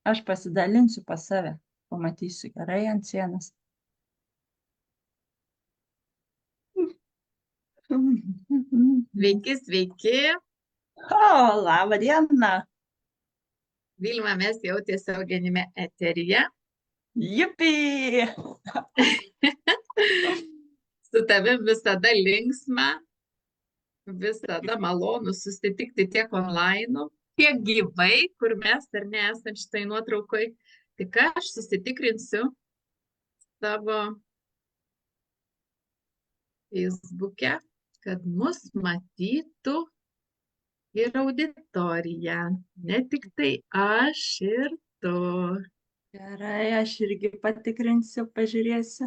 Aš pasidalinsiu pas save. Pamatysiu gerai ant sienos. Sveiki, sveiki. O, laba diena. Vilma, mes jau tiesioginėme eteryje. Jupi. Su tavim visada linksma, visada malonu susitikti tiek online, tiek gyvai, kur mes ar nesam šitai nuotraukoj. Tik aš susitikrinsiu savo Facebook'e, kad mus matytų ir auditorija. Ne tik tai aš ir tu. Gerai, aš irgi patikrinsiu, pažiūrėsiu.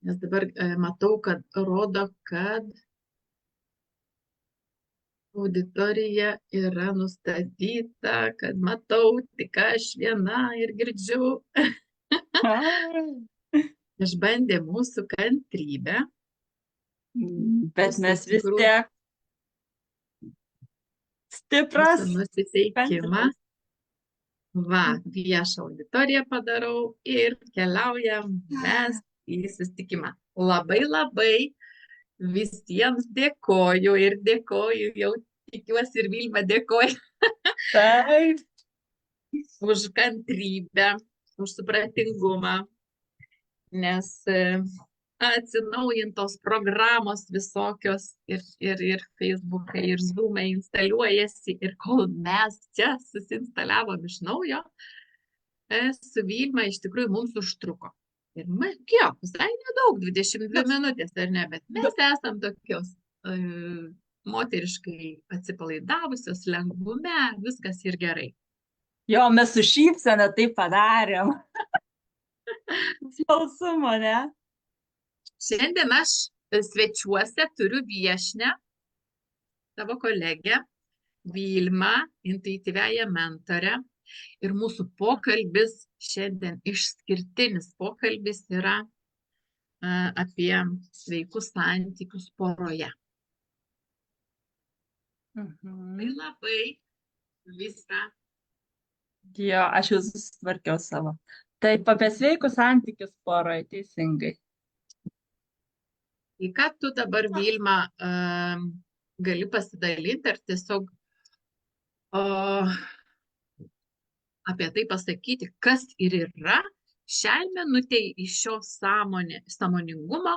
Nes dabar matau, kad rodo, kad auditorija yra nustatyta, kad matau tik aš viena ir girdžiu. Ai. Išbandė mūsų kantrybę. Bet Mūsų mes vis tikrų, tiek mūsų stipras, nusiteikimą. kantrus. Va, viešą auditoriją padarau ir keliaujam mes į susitikimą. Labai labai visiems dėkoju ir dėkoju, jau tikiuosi ir Vilma dėkoju Taip. už kantrybę, už supratingumą, nes atsinaujintos programos visokios ir Facebookai, ir Zoomai instaliuojasi ir kol mes čia susinstaliavom iš naujo, su Vilma iš tikrųjų mums užtruko. Ir kiek, visai nedaug, 22 minutės ar ne, bet mes esam tokios moteriškai atsipalaidavusios, lengvume, viskas ir gerai. Jo, mes su šypsena tai padarėm. Smalsumo, ne? Šiandien aš svečiuose turiu viešnę, savo kolegę Vilmą, intuityviąją mentorę. Ir mūsų pokalbis šiandien išskirtinis pokalbis yra apie sveikus santykius poroje. Tai labai visą. Jo, aš jau susitvarkiau savo. Taip, apie sveikus santykius poroje, teisingai. Į ką tu dabar, Vilma, gali pasidalinti ar tiesiog apie tai pasakyti, kas ir yra šiai minutei iš šio sąmoningumo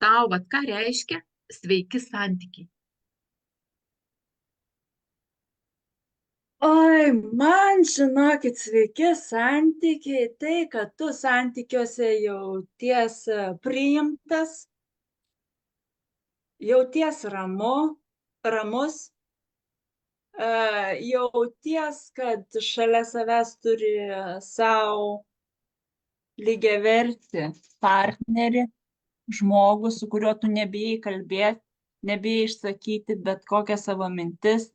tau, vat ką reiškia sveiki santykiai? Oi, man žinokit, sveiki santykiai, tai, kad tu santykiuose jauties priimtas, jauties ramus, jauties, kad šalia savęs turi savo lygiavertį partnerį, žmogų, su kuriuo tu nebijai kalbėti, nebijai išsakyti bet kokią savo mintis,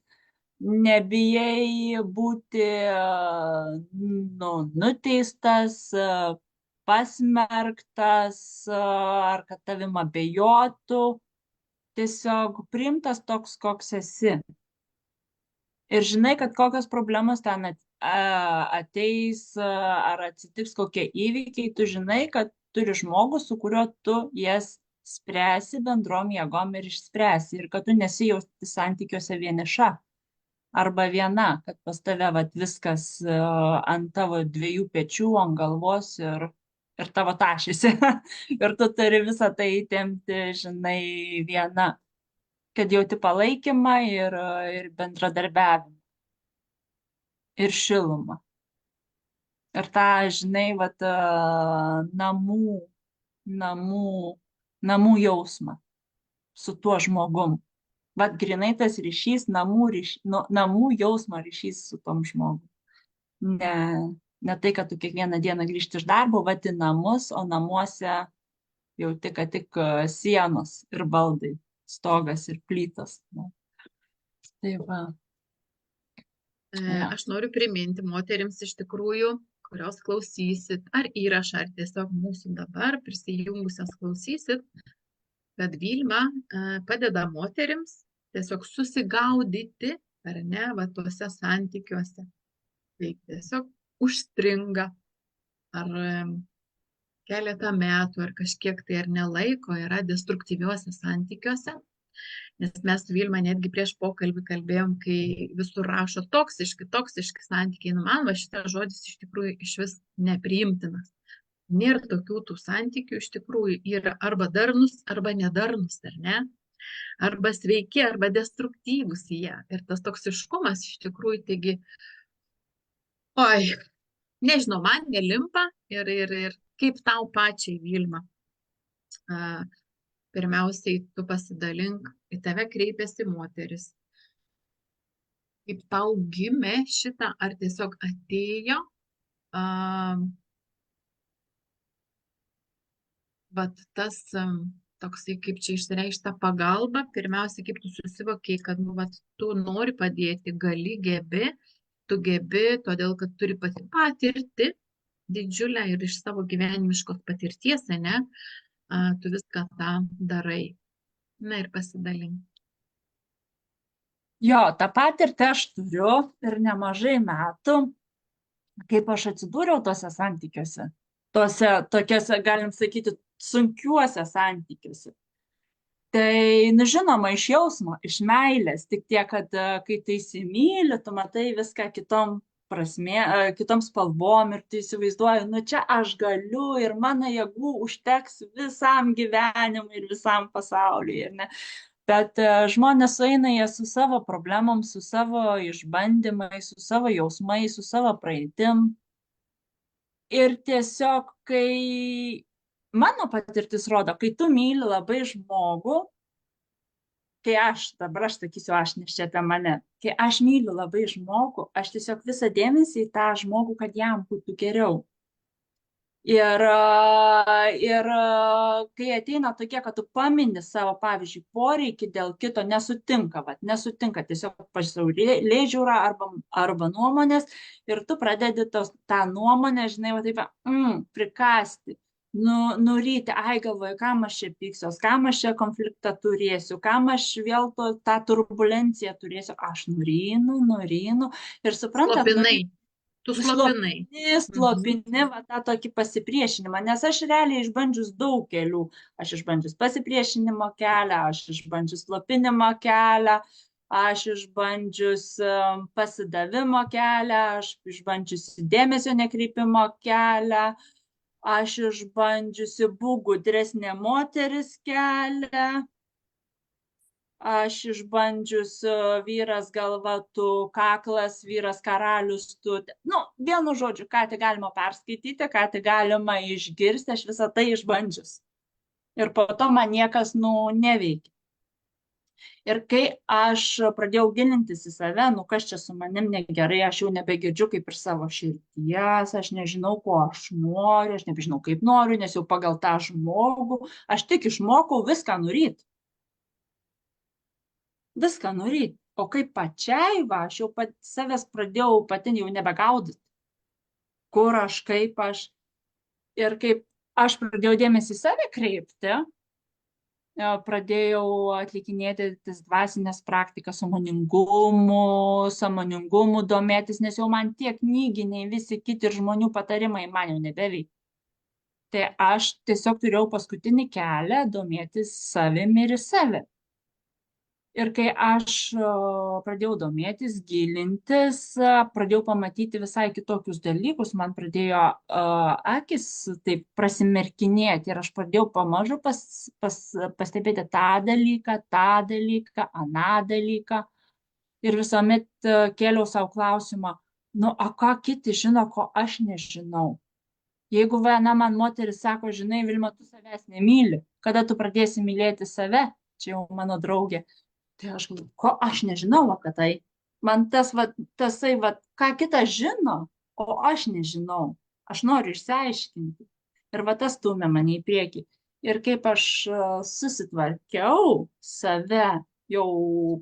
nebijai būti nuteistas, pasmerktas ar kad tavim abejotų, tiesiog priimtas toks, koks esi. Ir žinai, kad kokios problemos ten ateis ar atsitiks kokie įvykiai, tu žinai, kad turi žmogų, su kuriuo tu jas spręsi bendrom jėgom ir išspręsi. Ir kad tu nesijausti santykiuose vieniša arba viena, kad pas tave vat, viskas ant tavo dviejų pečių, ant galvos ir tavo tašysi. Ir tu turi visą tai įtempti, žinai, viena, kad jauti palaikymą ir bendradarbiavimą ir šilumą. Ir tą, žinai, vat, namų jausmą su tuo žmogum. Vat grinai tas ryšys, namų jausmo ryšys su tom žmogum. Ne tai, kad tu kiekvieną dieną grįžti iš darbo, vat į namus, o namuose jauti, kad tik sienos ir baldai, stogas ir plytas. Ne. Tai va. Ja. Aš noriu priminti moterims iš tikrųjų, kurios klausysit, ar įrašą, ar tiesiog mūsų dabar prisijungusios klausysit, kad Vilma padeda moterims tiesiog susigaudyti ar ne, va tuose santykiuose. Tai tiesiog užstringa, ar keletą metų, ar kažkiek tai ar nelaiko yra destruktyviuose santykiuose. Nes mes su Vilma netgi prieš pokalbį kalbėjom, kai visur rašo toksiški santykiai. Nu, man va šitas žodis iš tikrųjų iš vis nepriimtinas. Nėra tokių tų santykių, iš tikrųjų yra arba darnus, arba nedarnus, ar ne? Arba sveiki, arba destruktyvūs jie. Ir tas toksiškumas iš tikrųjų, taigi, oi, nežinau, man nelimpa ir kaip tau pačiai, Vilma. Pirmiausiai tu pasidalink, į tave kreipiasi moteris. Kaip tau gimė šitą, ar tiesiog atėjo, vat tas toksai, kaip čia išsireikšta pagalba, pirmiausia, kaip tu susivokiai, kad nu, vat, tu nori padėti, gali, gebi, tu gebi, todėl, kad turi patirti didžiulę ir iš savo gyvenimiškos patirties, ne, tu viską tą darai. Na ir pasidalink. Jo, tą patirtį aš turiu ir nemažai metų, kaip aš atsidūriau tose santykiuose, tose tokiuose, galim sakyti, sunkiuose santykiuose. Tai, nu žinoma, iš jausmo, iš meilės, tik tiek, kad kai tu įsimyli, tu matai viską kitom prasme, kitom spalvom ir tu įsivaizduoji, nu čia aš galiu ir mano jėgų užteks visam gyvenimui ir visam pasauliui. Ir ne? Bet žmonės sueina jie su savo problemom, su savo išbandymais, su savo jausmais, su savo praeitim. Ir tiesiog, kai mano patirtis rodo, kai tu myli labai žmogų, kai dabar aš sakysiu aš, nes čia apie mane, kai aš myliu labai žmogų, aš tiesiog visą dėmesį į tą žmogų, kad jam būtų geriau. Ir kai ateina tokie, kad tu pamini savo, pavyzdžiui, poreikį dėl kito, nesutinka tiesiog pasaulėžiūra arba nuomonės ir tu pradedi tą nuomonę, žinai, va taip, prikasti, nuryti, galvoju, kam aš čia pyksiuos, kam aš čia konfliktą turėsiu, kam aš vėl tą turbulenciją turėsiu, aš nurynu ir suprantat, Tu slopinai. Slopini va tą tokį pasipriešinimą, nes aš realiai išbandžius daug kelių. Aš išbandžius pasipriešinimo kelią, aš išbandžius slopinimo kelią, aš išbandžius pasidavimo kelią, aš išbandžius dėmesio nekreipimo kelią, aš išbandžiusi būk gudresnė moteris kelią. Aš išbandžius vyras galva, tu kaklas, vyras karalius, tu. Nu, vienu žodžiu, ką tai galima perskaityti, ką tai galima išgirsti, aš visą tai išbandžius. Ir po to man niekas, neveikia. Ir kai aš pradėjau gilintis į save, kas čia su manim negerai, aš jau nebegirdžiu kaip ir savo širdies, aš nežinau, ko aš noriu, aš nebežinau, kaip noriu, nes jau pagal tą žmogų, aš tik išmokau viską nuryti. Viską nuryti. O kaip pačiai, aš jau savęs pradėjau pati jau nebegaudyti. Kur aš, kaip aš. Ir kaip aš pradėjau dėmesį į save kreipti, pradėjau atlikinėti tas dvasinės praktikas, sąmoningumu domėtis, nes jau man tiek knyginiai visi kiti ir žmonių patarimai man jau nebeveikia. Tai aš tiesiog turėjau paskutinį kelią domėtis savimi ir į save. Ir kai aš pradėjau domėtis, gilintis, pradėjau pamatyti visai kitokius dalykus, man pradėjo akis taip prasimerkinėti ir aš pradėjau pamažu pastebėti tą dalyką, aną dalyką. Ir visuomet kėliau savo klausimą, ką kiti žino, ko aš nežinau. Jeigu viena man moteris sako, žinai, Vilma, tu savęs nemyli, kada tu pradėsi mylėti save, čia jau mano draugė. Tai aš galvoju, ko aš nežinau apie tai. Man tasai, ką kitas žino, o aš nežinau. Aš noriu išsiaiškinti. Ir tas stumia mane į priekį. Ir kaip aš susitvarkiau save, jau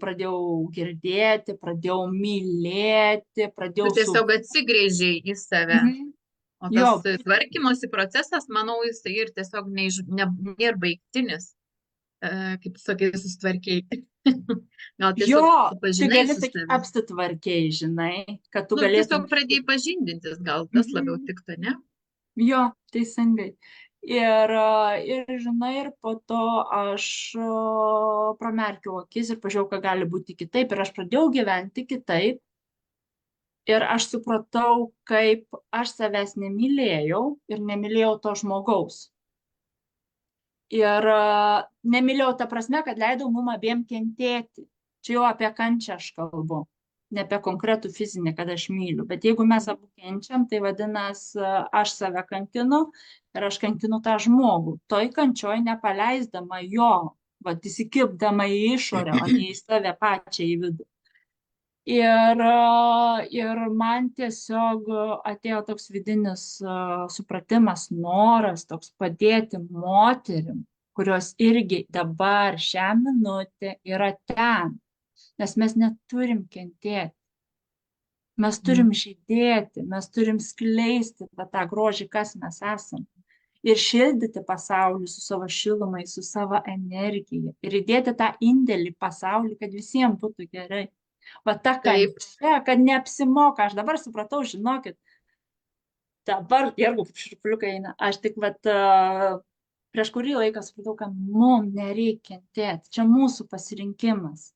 pradėjau girdėti, pradėjau mylėti, Tu tiesiog atsigrėžiai į save. O tas tvarkymosi procesas, manau, jisai ir tiesiog nėra baigtinis. kaip tu sakai, susitvarkėjai. Gal Jo, tiesiog tai susipažinai gali su sakyti, savimi. apsitvarkėjai, žinai, kad tu Nu, galėtum tiesiog pradėjai pažindintis, gal tas labiau Mhm. tiktų, ne? Jo, teisingai. Ir žinai, ir po to aš pramerkiau akis ir pažiūrėjau, ką gali būti kitaip. Ir aš pradėjau gyventi kitaip. Ir aš supratau, kaip aš savęs nemylėjau ir nemylėjau to žmogaus. Ir nemylėjau ta prasme, kad leidau mum abiem kentėti. Čia jau apie kančią aš kalbu, ne apie konkretų fizinį, kad aš myliu. Bet jeigu mes abu kenčiam, tai vadinasi, aš save kankinu ir aš kankinu tą žmogų. Toj kančioj nepaleisdama jo, va, įsikibdama į išorę, o ne į save pačią į vidų. Ir man tiesiog atėjo toks vidinis supratimas, noras toks padėti moterim, kurios irgi dabar šią minutę yra ten, nes mes neturim kentėti, mes turim žydėti, mes turim skleisti tą grožį, kas mes esame. Ir šildyti pasaulį su savo šilumai, su savo energija. Ir įdėti tą indėlį pasaulį, kad visiems būtų gerai. Va ta Taip, kančia, kad neapsimoka. Aš dabar supratau, žinokit, dabar, jeigu šurpuliukai eina, aš tik, prieš kurį laiką supratau, kad mums nereikia kentėti. Čia mūsų pasirinkimas.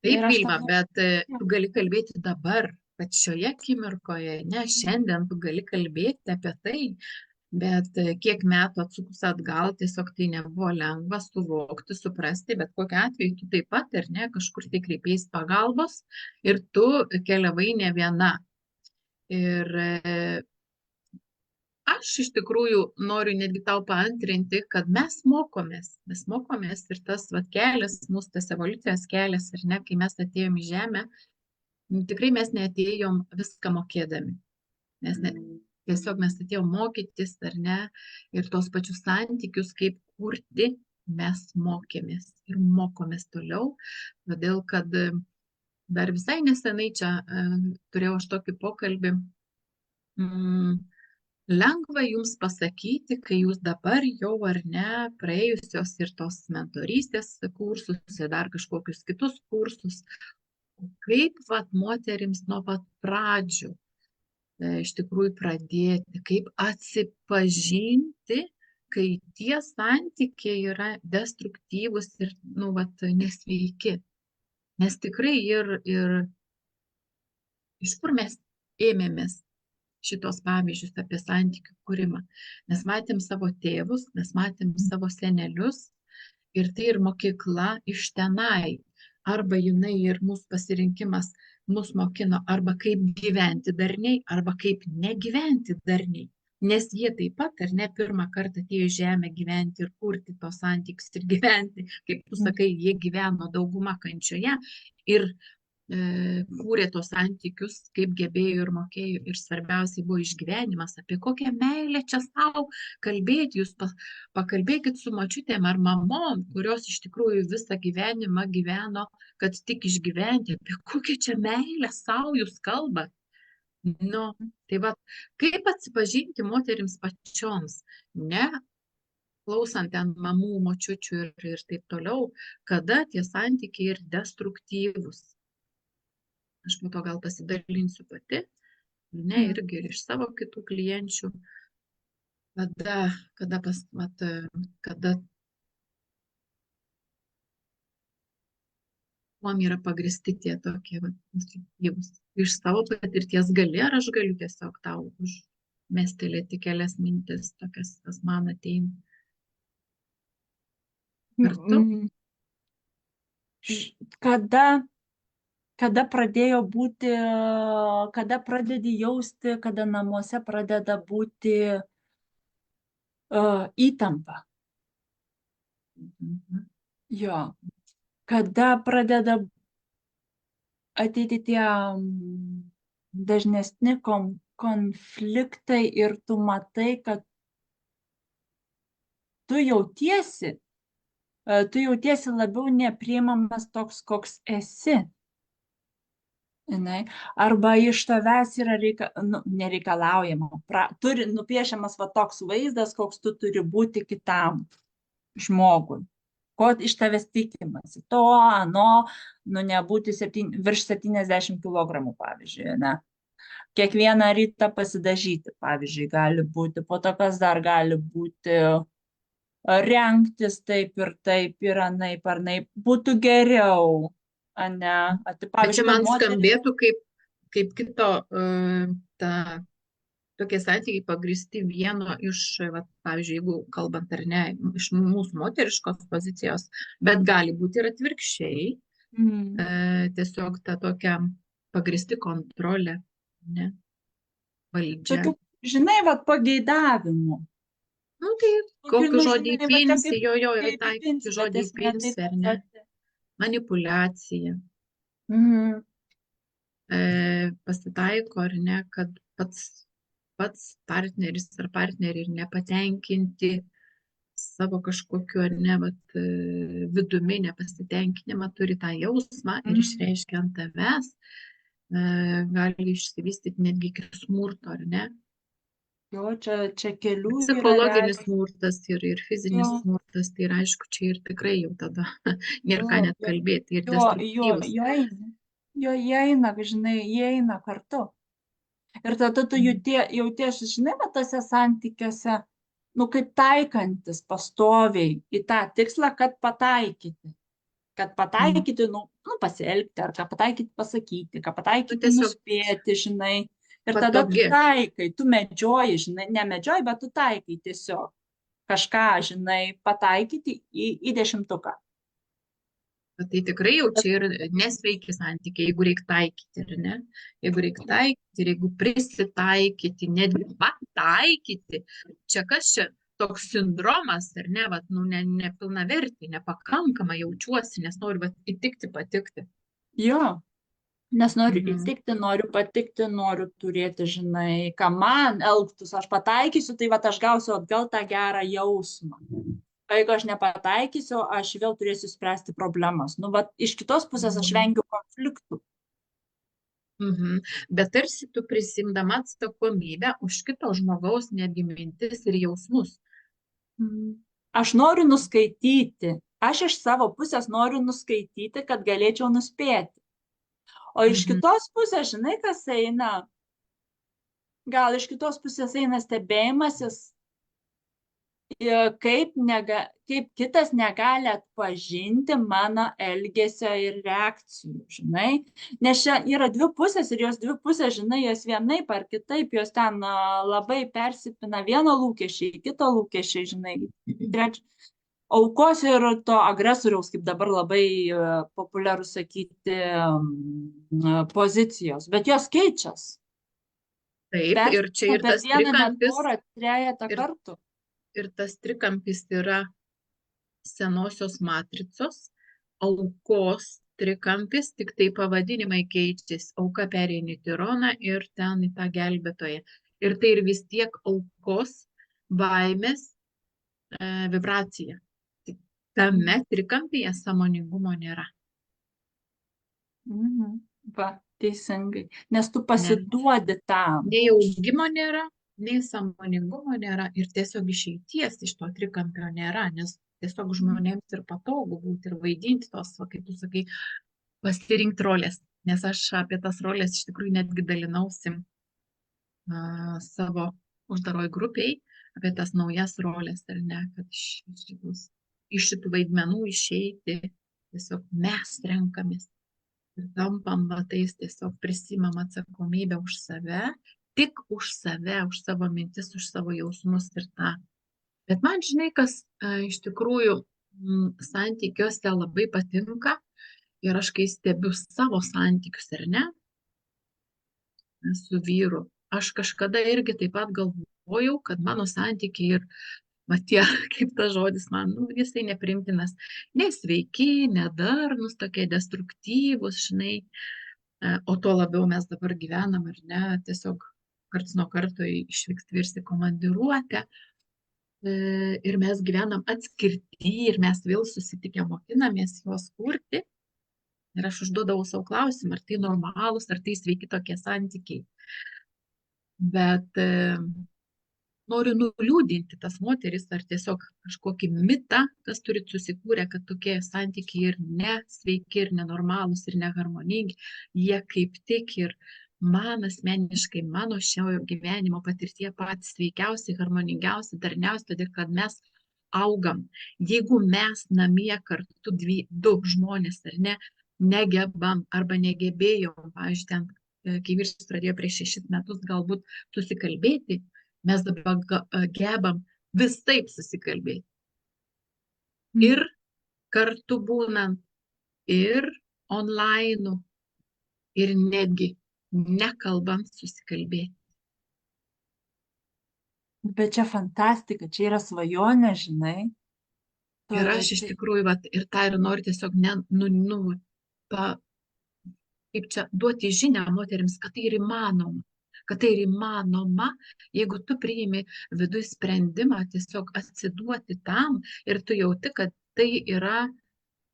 taip, Ir aš Vilma, tada, bet tu gali kalbėti dabar, kad šioje akimirkoje, ne šiandien, tu gali kalbėti apie tai, bet kiek metų atsukus atgal, tiesiog tai nebuvo lengva suvokti, suprasti, bet kokiu atveju tu taip pat, ar ne, kažkur tai kreipiais pagalbos ir tu keliavai ne viena. Ir aš iš tikrųjų noriu netgi tau paantrinti, kad mes mokomės ir tas vat, kelias, mūsų tas evoliucijos kelias, ar ne, kai mes atėjom į Žemę, tikrai mes neatėjom viską mokėdami. Tiesiog mes atėjom mokytis, ar ne, ir tos pačius santykius, kaip kurti, mes mokėmės ir mokomės toliau, todėl kad dar visai nesenai čia turėjau aš tokį pokalbį. Lengva jums pasakyti, kai jūs dabar jau ar ne praėjusios ir tos mentorystės kursus ir dar kažkokius kitus kursus, kaip vat moterims nuo pat pradžių iš tikrųjų pradėti, kaip atsipažinti, kai tie santykiai yra destruktyvūs ir nu, vat, nesveiki. Nes tikrai ir iš kur mes ėmėmės šitos pavyzdžius apie santykių kūrimą. Mes matėm savo tėvus, mes matėm savo senelius ir tai ir mokykla iš tenai. Arba jinai ir mūsų pasirinkimas mus mokino arba kaip gyventi darniai, arba kaip negyventi darniai. Nes jie taip pat, ar ne, pirmą kartą atėjo į žemę gyventi ir kurti tos santykius ir gyventi, kaip tu sakai, jie gyveno dauguma kančioje ir kūrė tos santykius, kaip gebėjo ir mokėjo ir svarbiausiai buvo išgyvenimas, apie kokią meilę čia savo kalbėti, jūs pakalbėkit su močiutėm ar mamom, kurios iš tikrųjų visą gyvenimą gyveno, kad tik išgyventi, apie kokią čia meilę savo jūs kalbat. Nu, tai va, kaip atsipažinti moterims pačioms, ne klausant ten mamų, močiučių ir taip toliau, kada tie santykiai ir destruktyvūs. Aš po to gal pasidalinsiu pati, ne, irgi ir iš savo kitų klienčių, kada kuom yra pagristi tie tokie konstruktyvūs. Iš savo patirties gali, ar aš galiu tiesiog tau užmestelėti kelias mintis, tokias, kas man ateina. Kartu? Kada pradėjo būti, kada pradedi jausti, kada namuose pradeda būti įtampa. Jo. Kada pradeda ateiti tie dažnesni konfliktai ir tu matai, kad tu jautiesi labiau nepriimamas toks, koks esi. Arba iš tavęs yra nereikalaujama, nupiešiamas va toks vaizdas, koks tu turi būti kitam žmogui. ko iš tavęs tikimasi. To, ano, nu nebūti virš 70 kilogramų, pavyzdžiui, ne. Kiekvieną rytą pasidažyti, pavyzdžiui, gali būti, po to kas dar gali būti, rengtis taip ir anaip, ar naip, būtų geriau, ane, Bet čia pavyzdžiui, kad man moteris. skambėtų kaip kito, ta, tokie santykiai pagristi vieno iš, vat, pavyzdžiui, jeigu kalbant ar ne, iš mūsų moteriškos pozicijos, bet gali būti ir atvirkščiai, Mm. tiesiog ta tokia pagristi kontrolė, ne, valdžia. Tokių, žinai, vat pageidavimų. Nu, tai Tokių, kokį nu, žodį žinai, va čia įpinsi, jo, kaip taikyti įpinsi, bet žodį esmė tai įpinsi, ta ar ne, pati. manipuliacija. Mhm. Pasitaiko, ar ne, kad pats partneris ar partneriai ir nepatenkinti savo kažkokiu, ar ne, vat, vidumi nepasitenkinimą, turi tą jausmą ir Mhm. išreiškia ant tavęs, gali išsivystyti netgi iki smurto, ar ne. Jo, čia kelių yra Psichologinis realiai. smurtas ir fizinis Jo, smurtas, tai yra aišku, čia ir tikrai jau tada nėra ką jo, net jo, kalbėti ir jo, jo, destruktyvus. jo eina. Jo, jie eina, žinai, jie eina kartu. Ir tada tu jautiesi, žinai, va tose santykiuose, nu, kaip taikantis pastoviai į tą tikslą, kad pataikyti. Kad Mm. pataikyti, nu pasielgti, ar ką pataikyti pasakyti, ką Nu, pataikyti tiesiog nuspėti, žinai. Ir tada tu patogi. taikai, tu medžioji, žinai, ne medžioji, bet tu taikai tiesiog kažką, žinai, pataikyti į 10. Tai tikrai jau čia ir nesveiki santykiai, jeigu reikia taikyti, ar ne? Jeigu reikia taikyti, ir jeigu prisitaikyti, netgi pataikyti, čia kas čia toks sindromas, ar ne, vat, nu, nepilnavertį, nepakankama jaučiuosi, nes noriu vat, įtikti, patikti. Jo, nes noriu Mhm. įtikti, noriu patikti, noriu turėti, žinai, ką man elgtus, aš pataikysiu, tai va aš gausiu atgal tą gerą jausmą. O jeigu aš nepataikysiu, aš vėl turėsiu spręsti problemas. Nu, va, iš kitos pusės aš Mhm. vengiu konfliktų. Mhm. Bet tarsi tu prisimdama atsakomybę už kito žmogaus netgi mintis ir jausmus. Aš noriu nuskaityti. Aš iš savo pusės noriu nuskaityti, kad galėčiau nuspėti. O iš Mhm. kitos pusės, žinai, kas eina? Gal iš kitos pusės eina stebėjimasis, kaip kitas negali atpažinti mano elgesio ir reakcijų, žinai. Nes čia yra dvi pusės ir jos dvi pusės, žinai, jos vienaip ar kitaip, jos ten labai persipina vieno lūkesčiai, kito lūkesčiai, žinai. Aukos ir to agresoriaus, kaip dabar labai populiaru sakyti, pozicijos, bet jos keičias. Taip, ir čia Persipina ir per tas vieną net trikampis, porą, trejetą ir, kartų. ir tas trikampis yra senosios matricos, aukos trikampis, tik tai pavadinimai keičiasi. Auka pereina į tironą ir ten į tą gelbėtoją. Ir tai ir vis tiek aukos baimės vibracija. Tame trikampyje sąmoningumo nėra. Mhm. Va, teisingai. Nes tu Ne, pasiduodi tam. nei augimo nėra, nei sąmoningumo nėra ir tiesiog išeities iš to trikampio nėra, nes tiesiog žmonėms ir patogu būti ir vaidinti tos, va, kaip tu sakai, pasirinkti rolės. Nes aš apie tas rolės iš tikrųjų netgi dalinausi savo uždaroj grupiai, apie tas naujas rolės, ar ne, kad iš šitų vaidmenų išeiti, tiesiog mes renkamės ir tampam tais, tiesiog prisimam atsakomybę už save, tik už save, už savo mintis, už savo jausmus ir tą. Bet man, žinai, kas iš tikrųjų santykiuose labai patinka ir aš kai stebiu savo santykius, ar ne, su vyru, aš kažkada irgi taip pat galvojau, kad mano santykiai ir tie, kaip tas žodis man, nu, jisai neprimtinas, nesveiki, nedarnus, tokie destruktyvūs, žinai, o tuo labiau mes dabar gyvenam, ar ne, tiesiog karts nuo karto išvyksti virsti komandiruotę ir mes gyvenam atskirti ir mes vėl susitikę mokinamės juos kurti. Ir aš užduodavau savo klausimą, ar tai normalūs, ar tai sveiki tokie santykiai. Bet noriu nuliūdinti tas moteris ar tiesiog kažkokį mitą, kas turit susikūrę, kad tokie santykiai ir nesveiki, ir nenormalūs, ir neharmoningi. Jie kaip tik ir man asmeniškai, mano šio gyvenimo patirtie patys sveikiausi, harmoningiausi, darniausi, todėl kad mes augam. Jeigu mes namie kartu du žmonės ar ne, negebam arba negebėjom, pavyzdžiui, ten, kai vyras pradėjo prieš 6 metus galbūt susikalbėti, mes dabar gebam visaip susikalbėti. Ir kartu būnant, ir online, ir netgi nekalbant susikalbėti. Bet čia fantastika, čia yra svajonė, žinai. Ir aš iš tikrųjų, ir tą ir noriu tiesiog kaip čia duoti žinią moterims, kad tai ir įmanoma. Kad tai ir įmanoma, jeigu tu priimi viduje sprendimą tiesiog atsiduoti tam ir tu jauti, kad tai yra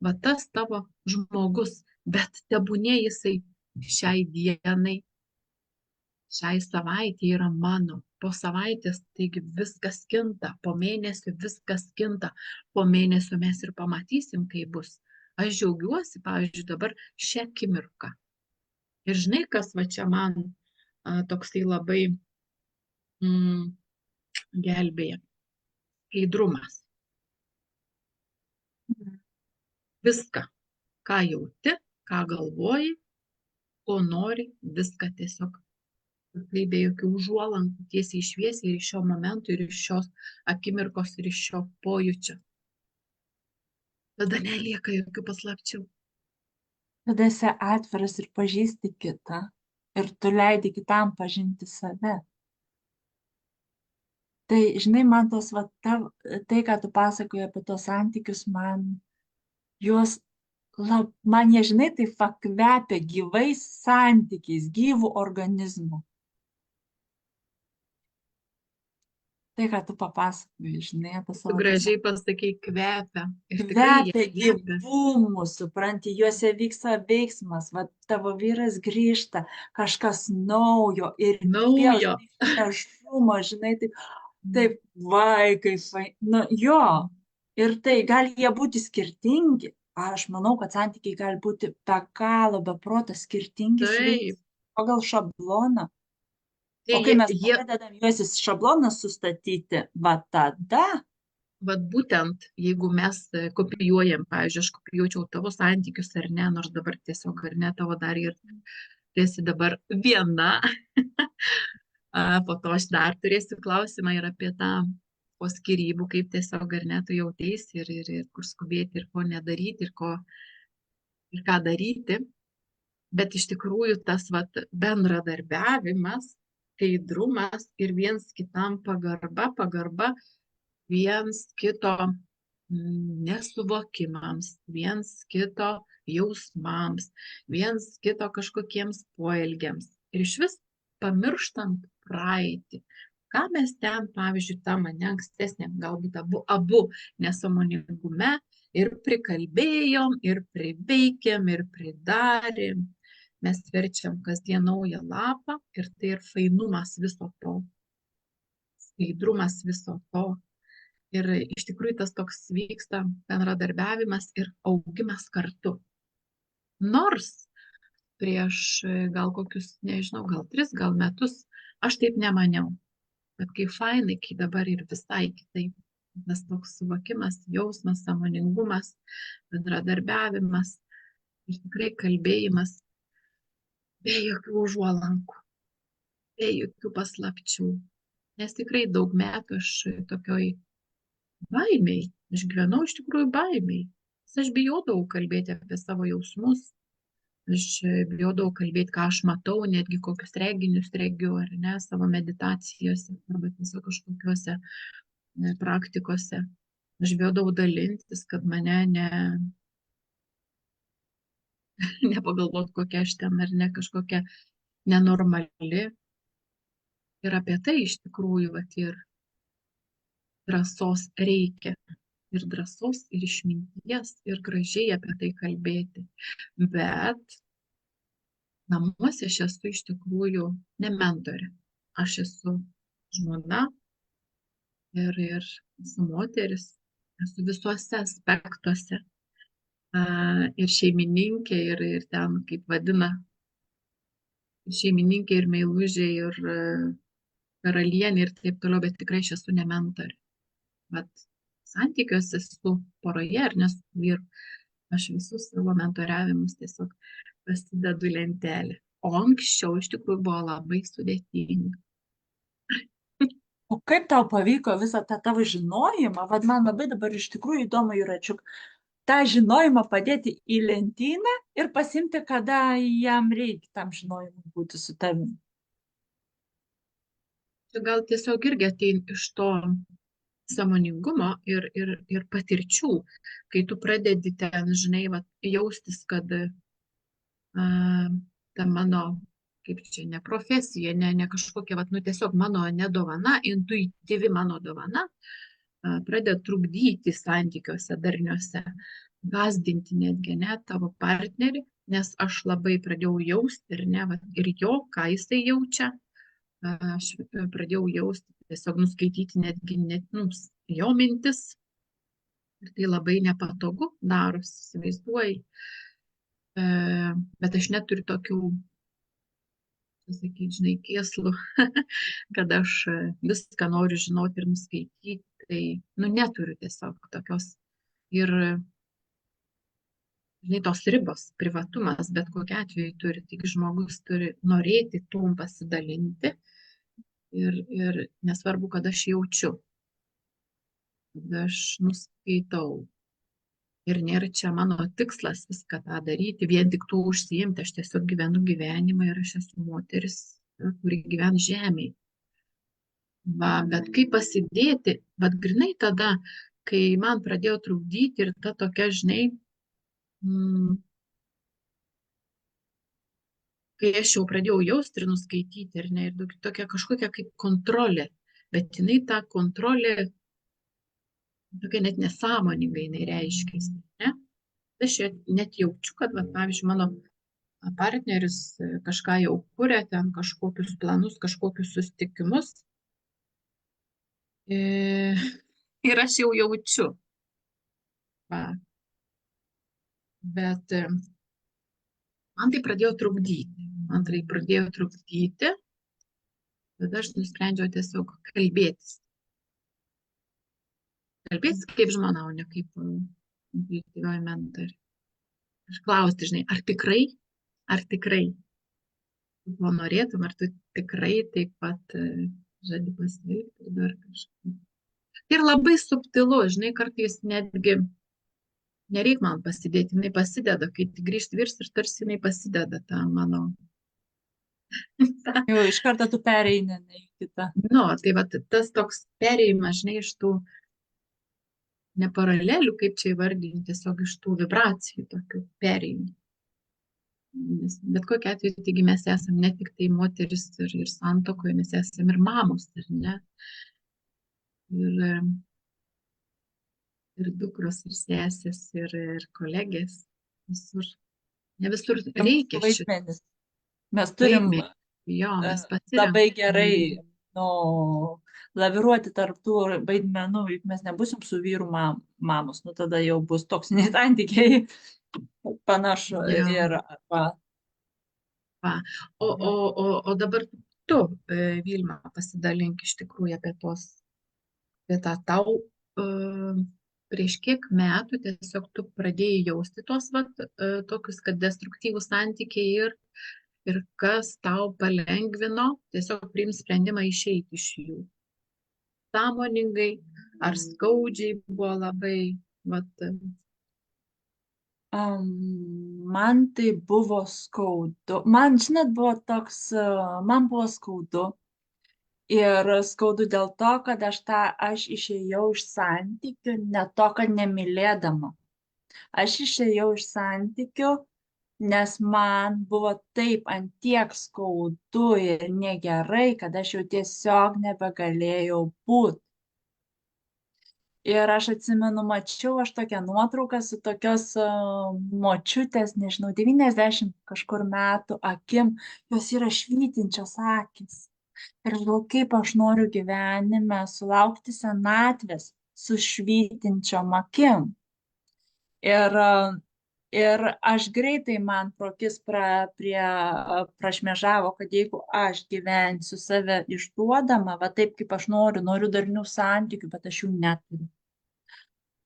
va tas tavo žmogus, bet tebūnė jisai šiai dienai, šiai savaitė yra mano. Po savaitės, taigi viskas kinta, po mėnesio viskas kinta, po mėnesio mes ir pamatysim, kaip bus. Aš džiaugiuosi, pavyzdžiui, dabar šią akimirką. Ir žinai, kas va čia man toksai labai gelbėja. Skaidrumas. Viską, ką jauti, ką galvoji, ko nori, viską tiesiog tai be jokių užuolankų, tiesiai šviesiai ir iš šio momento, ir iš šios akimirkos, ir iš šio pojūčio. Tada nelieka jokių paslapčių. Tada esi atviras ir pažįsti kitą. Ir tu leidi kitam pažinti save. Tai, žinai, man tos, tai, ką tu pasakoji apie tos santykius, man jie, žinai, tai kvepia gyvais santykiais, gyvų organizmų. Tai, ką tu papasakoji, žinai, apie savo... Tu gražiai pasakai, kvepia. Kvepia gyvūmų, supranti, juose vyksta veiksmas, tavo vyras grįžta, kažkas naujo ir naujo. Nešumo, žinai, taip, vaikai, jo. Ir tai gali jie būti skirtingi. Aš manau, kad santykiai gali būti be galo, be proto skirtingi pagal šabloną. O kai mes pradedam juos į šabloną sustatyti, tada... Vat būtent, jeigu mes kopijuojam, pavyzdžiui, aš kopijuočiau tavo santykius ar ne, nors dabar tiesiog ar ne tavo dar ir esi dabar viena, po to aš dar turėsiu klausimą ir apie tą po skyrybų, kaip tiesiog ar ne tu jauteisi ir kur skubėti ir ko nedaryti ir ką daryti. Bet iš tikrųjų tas bendradarbiavimas, skaidrumas ir viens kitam pagarba viens kito nesuvokimams, viens kito jausmams, viens kito kažkokiems poelgiams. Ir iš vis pamirštant praeitį. Ką mes ten, pavyzdžiui, tam ankstesnė, galbūt abu nesąmoningume ir prikalbėjom, ir priveikėm, ir pridarėm. Mes verčiam kasdien naują lapą ir tai ir fainumas viso to. Skaidrumas viso to. Ir iš tikrųjų tas toks vyksta bendradarbiavimas ir augimas kartu. Nors prieš gal kokius, nežinau, gal 3 metus aš taip nemaniau. Bet kaip fainai, kai dabar ir visai kitaip. Tas toks suvokimas, jausmas, sąmoningumas, bendradarbiavimas ir tikrai kalbėjimas be jokių užuolankų, be jokių paslapčių. Nes tikrai daug metų aš tokioj baimiai. Aš gyvenau iš tikrųjų baimiai. Aš bijodavau kalbėti apie savo jausmus. Aš bijodavau kalbėti, ką aš matau, netgi kokius reginius regiu, ar ne, savo meditacijose, arba tiesiog kažkokiuose praktikose. Aš bijodavau dalintis, kad mane nepagalvot, kokia aš ten, ar ne, kažkokia nenormali. Ir apie tai iš tikrųjų, ir drąsos reikia. Ir drąsos, ir išminties, ir gražiai apie tai kalbėti. Bet namuose aš esu iš tikrųjų ne mentorė. Aš esu žmona, ir esu moteris, esu visuose aspektuose. Ir šeimininkė, ir ten, kaip vadina, šeimininkė, ir meilužė, ir karalienė, ir taip toliau, bet tikrai aš esu ne mentorė. Bet santykiuose su poroje ar ne su vyru, aš visus savo mentoriavimus tiesiog pasidedu į lentelę. O anksčiau iš tikrųjų buvo labai sudėtinga. O kaip tau pavyko visą tą tavo žinojimą, vad man labai dabar iš tikrųjų įdomu, Juračiuk, tą žinojimą padėti į lentyną ir pasimti, kada jam reikia tam žinojimui būti su tavimi. Čia gal tiesiog irgi ateina iš to sąmoningumo ir patirčių, kai tu pradedi ten, žinai, va, jaustis, kad ta mano, kaip čia, ne profesija, ne kažkokia, va, nu tiesiog mano nedovana, intuityvi mano dovana, pradeda trukdyti santykiuose darniuose, gazdinti netgi net tavo partnerį, nes aš labai pradėjau jausti ir ne, va, ir jo, ką jisai jaučia, aš pradėjau jausti, tiesiog nuskaityti netgi net, nu, jo mintis. Ir tai labai nepatogu darosi, įsivaizduoji. Bet aš neturiu tokių, sakyti, žinai, kėslų, kad aš viską noriu žinoti ir nuskaityti. Tai, nu, neturiu tiesiog tokios. Ir, žinai, tos ribos, privatumas, bet kokia atveju turi, tik žmogus turi norėti tuom pasidalinti. Ir nesvarbu, kad aš jaučiu, kad aš nuskaitau. Ir nėra čia mano tikslas viską tą daryti, vien tik tuo užsiimti. Aš tiesiog gyvenu gyvenimą ir aš esu moteris, kuri gyvena žemėje. Va, bet kaip pasidėti, bet grinai tada, kai man pradėjo trukdyti ir ta tokia, žinai, kai aš jau pradėjau jausti ir nuskaityti, ir ne, ir tokia kažkokia kaip kontrolė, bet jinai ta kontrolė tokia net nesąmoningai jinai reiškiasi, ne? Aš net jaučiu, kad, va, pavyzdžiui, mano partneris kažką jau kuria, ten kažkokius planus, kažkokius susitikimus. Ir aš jau jaučiu. Va. Bet man tai pradėjo trukdyti. Tada aš nusprendžiau tiesiog kalbėtis. Kalbėtis kaip žmona, o ne kaip intuityvioji mentorė. Aš klausti, žinai, ar tikrai to norėtum, ar tu tikrai taip pat žadi pasilikti ir dar kažką. Ir labai subtilu, žinai, kartais netgi nereik man pasidėti, jinai pasideda, kai grįžti virs ir tarsi jinai pasideda tą mano. Jau iš karto tu pereini į kitą. Nu, tai va, tas toks perėjimas, žinai, iš tų ne paralelių, kaip čia įvardinti, tiesiog iš tų vibracijų tokių perėjimų. Bet kokia atveju, taigi mes esame ne tik tai moteris ir santuokoje, mes esame ir mamos, ar ne? Ir dukros, ir sesės, ir kolegės. Visur. Ne visur reikia šitą. Mes turim labai gerai laviruoti tarp tų vaidmenų, juk mes nebusim su vyru mamos, nu tada jau bus toksiniai santykiai panašu. Ir, va. O dabar tu, Vilma, pasidalink iš tikrųjų apie tą tau prieš kiek metų tiesiog tu pradėjai jausti tos tokius, kad destruktyvūs santykiai ir kas tau palengvino tiesiog priimti sprendimą išeiti iš jų. Sąmoningai ar skaudžiai buvo labai, man tai buvo skaudu. Man, žinot, man buvo skaudu. Ir skaudu dėl to, kad aš išėjau iš santykių, ne to, kad nemylėdama. Aš išėjau iš santykių, nes man buvo taip antiek skaudu ir negerai, kad aš jau tiesiog nebegalėjau būti. Ir aš atsimenu, mačiau aš tokią nuotrauką su tokios močiutės, nežinau, 90 kažkur metų akim, jos yra švytinčios akis. Ir aš galvoju, kaip aš noriu gyvenime sulaukti senatvės su švytinčiom akim. Ir, ir aš greitai man prokis prašmėžavo, kad jeigu aš gyvensiu save išduodama, va taip kaip aš noriu, noriu darnių santykių, bet aš jų neturiu.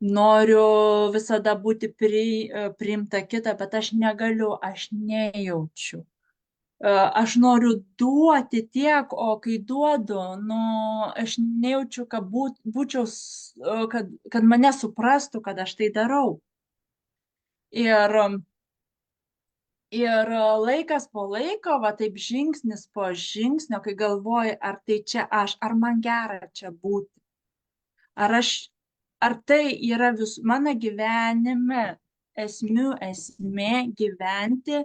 Noriu visada būti priimta kita, bet aš negaliu, aš nejaučiu. Aš noriu duoti tiek, o kai duodu, nu, aš nejaučiu, kad būčiau, kad mane suprastų, kad aš tai darau. Ir, ir laikas po laiko, va taip žingsnis po žingsnio, kai galvoji, ar tai čia aš, ar man gera čia būti, ar aš, ar tai yra mano gyvenime esmė gyventi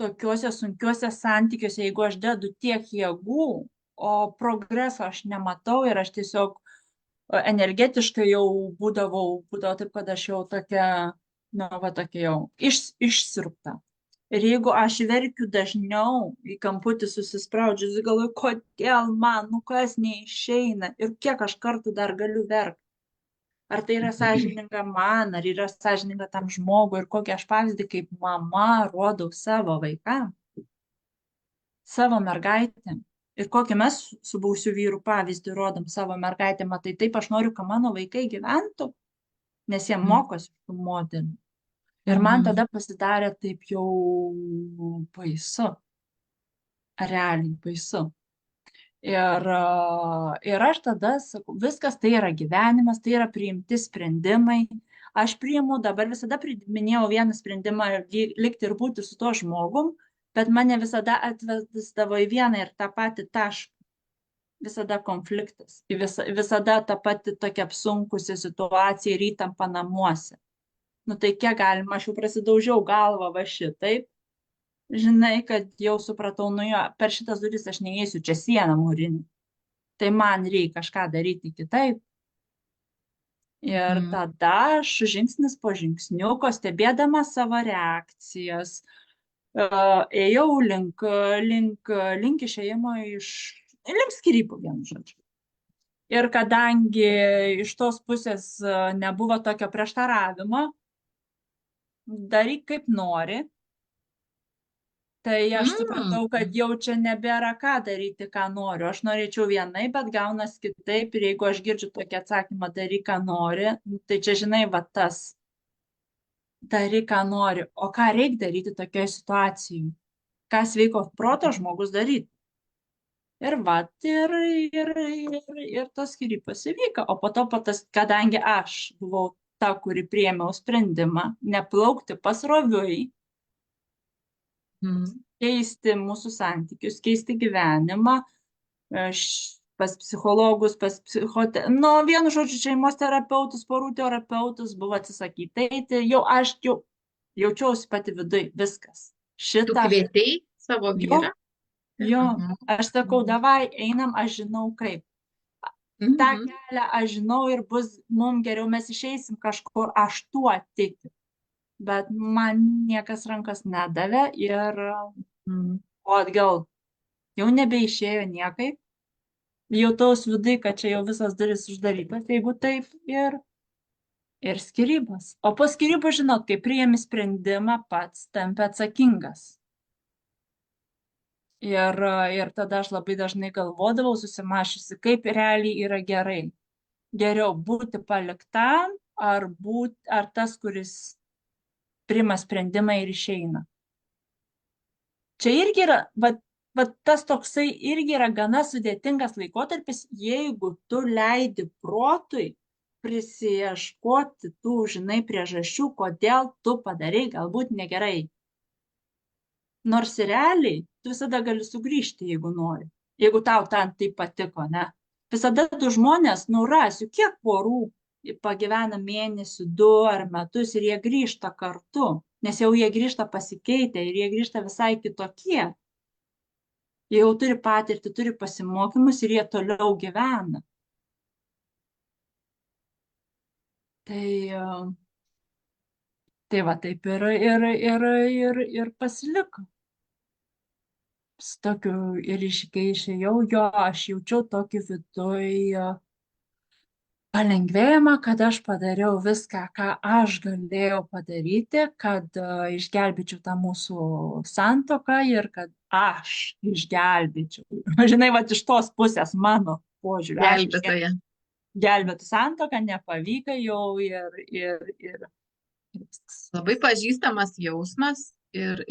tokiuose sunkiuose santykiuose, jeigu aš dedu tiek jėgų, o progreso aš nematau ir aš tiesiog energetiškai jau būdavo taip, kad aš jau tokia, nu, va tokia jau išsirpta. Ir jeigu aš verkiu dažniau, į kamputį susispraudžius, galvoju, kodėl man, nu kas neišeina ir kiek aš kartų dar galiu verkti. Ar tai yra sąžininga man, ar yra sąžininga tam žmogui ir kokį aš pavyzdį kaip mama rodau savo vaikam, savo mergaitėm. Ir kokį mes su būsiu vyru pavyzdį rodom savo mergaitėm, matai, taip aš noriu, kad mano vaikai gyventų, nes jie mokosi tų modelių. Ir man tada pasidarė taip jau baisu, realiai baisu. Ir aš tada sakau, viskas tai yra gyvenimas, tai yra priimti sprendimai. Aš priimu, dabar visada priminėjau vieną sprendimą likti ir būti su tuo žmogum, bet mane visada atvesdavo į vieną ir tą patį tašką. Visada konfliktas, visada ta pati tokia apsunkusi situacija ir įtampa namuose. Nu tai kiek galima, aš jau prasidaužiau galvą va šitaip. Žinai, kad jau supratau, nu jo, per šitas duris aš neįsiu, čia siena mūrinė. Tai man reikia kažką daryti kitaip. Ir tada aš žingsnis po žingsniuko, stebėdama savo reakcijas, ėjau link išėjimo link skyrybų, vienu žodžiu. Ir kadangi iš tos pusės nebuvo tokio prieštaravimo, daryk kaip nori, tai aš supratau, kad jau čia nebėra ką daryti, ką noriu. Aš norėčiau vienai, bet gaunas kitaip. Ir jeigu aš girdžiu tokį atsakymą, daryk, ką nori, tai čia, žinai, va tas. Daryk, ką nori. O ką reikia daryti tokioje situacijoje? Ką sveiko proto žmogus daryti? Ir va, ir tos skyrybos įvyko. O po to, kadangi aš buvau ta, kuri priėmiau sprendimą neplaukti pasroviui, keisti mūsų santykius, keisti gyvenimą, pas psichologus, nu, vienu žodžiu, šeimos terapeutus, porų terapeutus buvo atsisakyti eiti, jau aš jaučiausi pati viduj, viskas. Tu kvietei savo vyrą? Jo, aš sakau, davai, einam, aš žinau kaip. Ta kelią aš žinau ir bus mums geriau, mes išeisim kažkur, aš tuo tikiu. Bet man niekas rankas nedavė ir o atgal jau nebeišėjo niekaip. Jautaus vidui, kad čia jau visas duris uždarytas, jeigu taip, ir skyrybos. O po skyrybų, žinot, kai priėmi sprendimą, pats tampi atsakingas. Ir tada aš labai dažnai galvodavau, susimašiusi, kaip realiai yra gerai. Geriau būti paliktam, ar tas, kuris priima sprendimą ir išeina. Čia irgi yra, va tas toksai irgi yra gana sudėtingas laikotarpis, jeigu tu leidi protui prisiieškoti tų, žinai, priežasčių, kodėl tu padarai galbūt negerai. Nors realiai tu visada gali sugrįžti, jeigu nori. Jeigu tau ten tai patiko, ne? Visada tu žmonės nurasiu, kiek porų pagyvena mėnesį, 2 ar metus ir jie grįžta kartu, nes jau jie grįžta pasikeitę ir jie grįžta visai kitokie. Jie jau turi patirtį, turi pasimokymus ir jie toliau gyvena. Tai va taip ir pasiliko. su tokiu ir išėjau, jo, aš jaučiau tokį viduj palengvėjimą, kad aš padariau viską, ką aš galėjau padaryti, kad išgelbėčiau tą mūsų santuoką ir kad aš išgelbėčiau. Žinai, va iš tos pusės mano požiūrį, aš Gelbėtoja. išgelbėtų santuoką, nepavyko jau ir viskas. Labai pažįstamas jausmas ir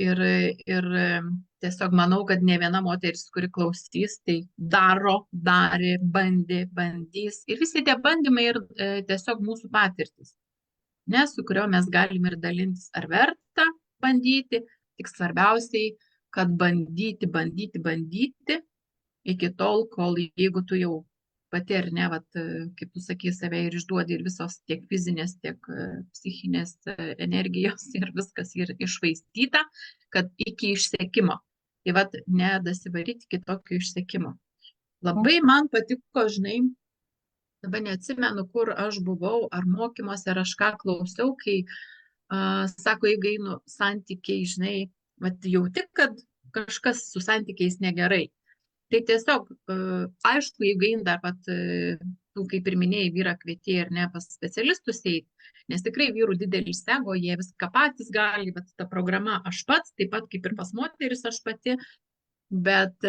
tiesiog manau, kad ne viena moteris, kuri klausys, tai daro, darė, bandė, bandys. Ir visi tie bandymai ir tiesiog mūsų patirtis, ne, su kurio mes galim ir dalintis. Ar verta bandyti, tik svarbiausiai, kad bandyti, bandyti, bandyti iki tol, kol jeigu tu jau pati ar ne, vat, kaip tu sakai, save ir išduodi ir visos tiek fizinės, tiek psichinės energijos ir viskas ir išvaistyta, kad iki išsekimo. Tai vat, nedasivaryti iki tokio išsekimo. Labai man patiko, žinai, dabar neatsimenu, kur aš buvau, ar mokymuose, ar aš ką klausiau, kai sako, jeigu einu santykiai, žinai, vat, jauti, kad kažkas su santykiais negerai. Tai tiesiog, aišku, jeigu eini dar, tu kaip ir minėjai, vyrą kvietėjai ir ne pas specialistus eiti, nes tikrai vyrų didelis ego, jie viską patys gali, bet ta programa aš pats, taip pat kaip ir pas moteris aš pati, bet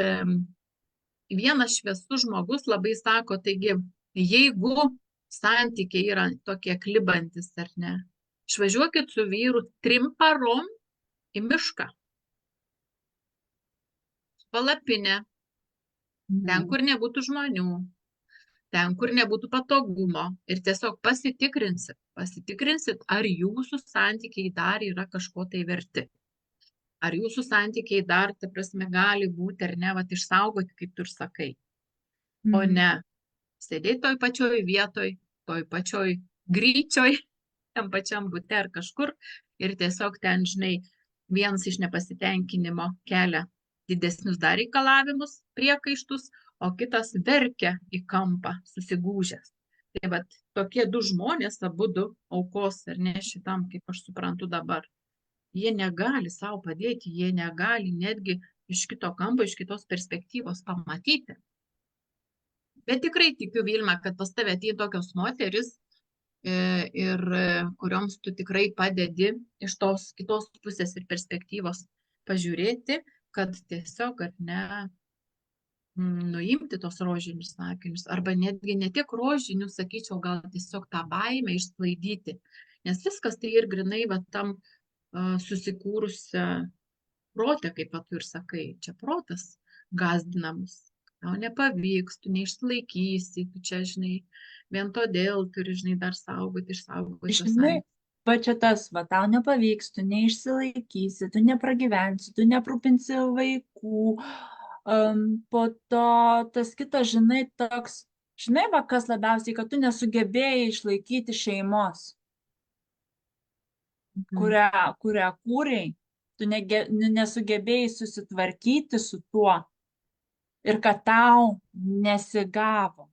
vienas šviesus žmogus labai sako, taigi, jeigu santykiai yra tokie klibantis ar ne, išvažiuokit su vyru 3 parom į mišką, palapinę, ten, kur nebūtų žmonių, ten, kur nebūtų patogumo ir tiesiog pasitikrinsit, ar jūsų santykiai dar yra kažko tai verti. Ar jūsų santykiai dar, ta prasme, gali būti ar ne, vat, išsaugoti, kaip tu ir sakai. O ne, sėdėti toj pačioj vietoj, toj pačioj gryčioj, tam pačiam bute ar kažkur ir tiesiog ten, žinai, vienas iš nepasitenkinimo kelia didesnius dar reikalavimus, priekaištus, o kitas verkia į kampą, susigūžęs. Tai vat tokie du žmonės, abudu aukos ar ne šitam, kaip aš suprantu dabar, jie negali savo padėti, jie negali netgi iš kito kampo, iš kitos perspektyvos pamatyti. Bet tikrai tikiu, Vilma, kad pas tave ateina tokios moteris ir kurioms tu tikrai padedi iš tos kitos pusės ir perspektyvos pažiūrėti, kad tiesiog, ar ne, nuimti tos rožinius sakinius, arba netgi ne tiek rožinių, sakyčiau, gal tiesiog tą baimę išsklaidyti, nes viskas tai ir grinai va tam susikūrusią protę, kaip tu ir sakai, čia protas gazdinamus, tau nepavyks, tu neišsilaikysi, tu čia, žinai, vien todėl turi, žinai, dar saugoti, išsaugoti. Žinai, va čia tas, va tau nepavyks, tu neišsilaikysi, tu nepragyvensi, tu neprūpinsi vaikų. Po to tas kitas, žinai, toks, žinai, va kas labiausiai, kad tu nesugebėjai išlaikyti šeimos, kurią kūrei, tu nesugebėjai susitvarkyti su tuo ir kad tau nesigavo.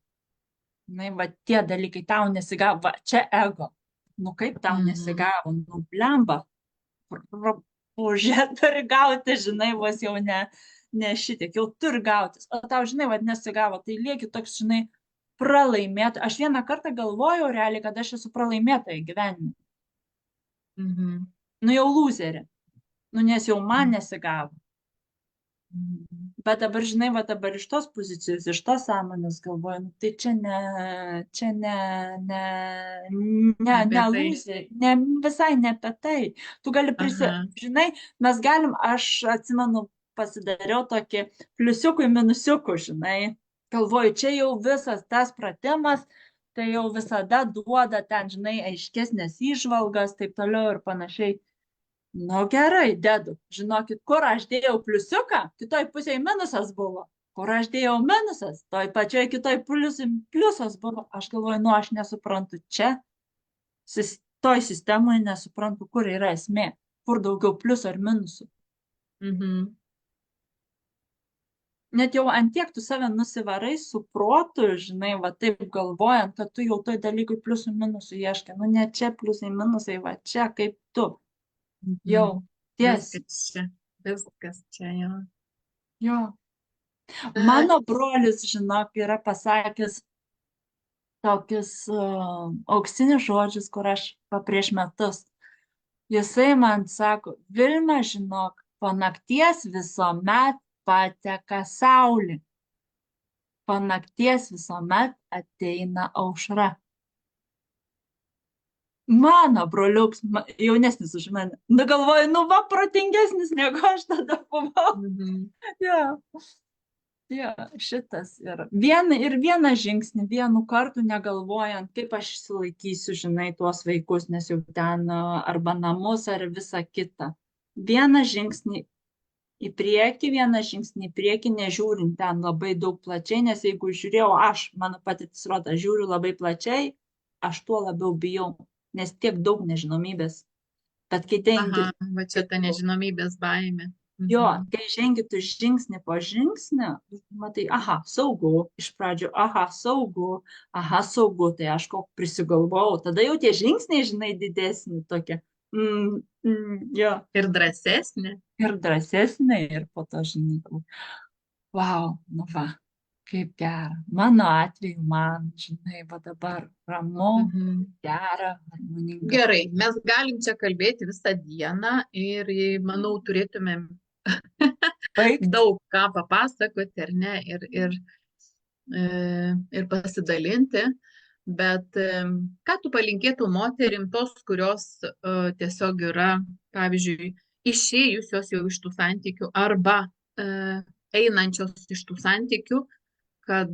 Na, va tie dalykai tau nesigavo, va čia ego. Nu kaip tau nesigavo, nu blemba, už turi gauti, žinai, vos jau ne šitiek, jau turi gautis, o tau, žinai, vad nesigavo, tai lieki toks, žinai, pralaimėta. Aš vieną kartą galvojau realiai, kad aš esu pralaimėtoja gyvenime. Nu jau lūzerė, nu nes jau man nesigavo. Bet dabar, žinai, va dabar iš tos pozicijos, iš tos sąmonės galvoju, nu, tai čia ne lūzerė, visai ne apie tai. Tu gali žinai, mes galim, aš atsimenu, pasidariau tokį pliusiukų, minusiukų, žinai, galvoju, čia jau visas tas pratimas, tai jau visada duoda ten, žinai, aiškesnės įžvalgas, taip toliau ir panašiai. Nu gerai, dedu. Žinokit, kur aš dėjau pliusiuką, kitoj pusėje minusas buvo. Kur aš dėjau minusas, toj pačioj kitoj pliusas buvo. Aš galvoju, nu aš nesuprantu čia, toj sistemoje nesuprantu, kur yra esmė, kur daugiau pliusų ar minusų. Net jau antiek tu save nusivarai su protu, žinai, va taip galvojant, kad tu jau toj dalykui pliusų minusų ieškai. Nu ne čia pliusai minusai, va čia kaip tu. Jau, tiesiai. Viskas čia, jau. Jo. E, Mano brolis, žinok, yra pasakęs tokius auksinius žodžius, kur aš prieš metus. Jisai man sako, Vilma, žinok, po nakties visuomet pateka saulė, po nakties visuomet ateina aušra. Mano broliuks, jaunesnis už mane. Nu galvoju, nu va, protingesnis negu aš tada buvau. mhm. Jo, jo, šitas ir vieną žingsnį, vienu kartu negalvojant, kaip aš išsilaikysiu, žinai, tuos vaikus, nes jau ten arba namus, ar visą kitą. Vieną žingsnį į priekį, vieną žingsnį į priekį, nežiūrint ten labai daug plačiai, nes jeigu žiūrėjau, mano patirtis rodo, žiūriu labai plačiai, aš tuo labiau bijau, nes tiek daug nežinomybės. Bet kai dengi, Aha, va čia ta nežinomybės baimė. jo, Mhm. kai žengi tu žingsnį po žingsnį, matai, aha, saugu, iš pradžių, aha, saugu, tai aš kok prisigalvojau, tada jau tie žingsniai, žinai, didesni tokie. Jo, Ir drąsesnė. ir drąsesnė, ir po to, žinai, wow, nu va, kaip gera. Mano atveju man, žinai, va dabar ramu, Mhm. gera, harmoninga. Gerai, mes galim čia kalbėti visą dieną ir manau turėtumėm Baigt. daug ką papasakoti, ar ne, ir pasidalinti. Bet ką tu palinkėtum moterim tos, kurios tiesiog yra, pavyzdžiui, išėjusios jau iš tų santykių arba einančios iš tų santykių, kad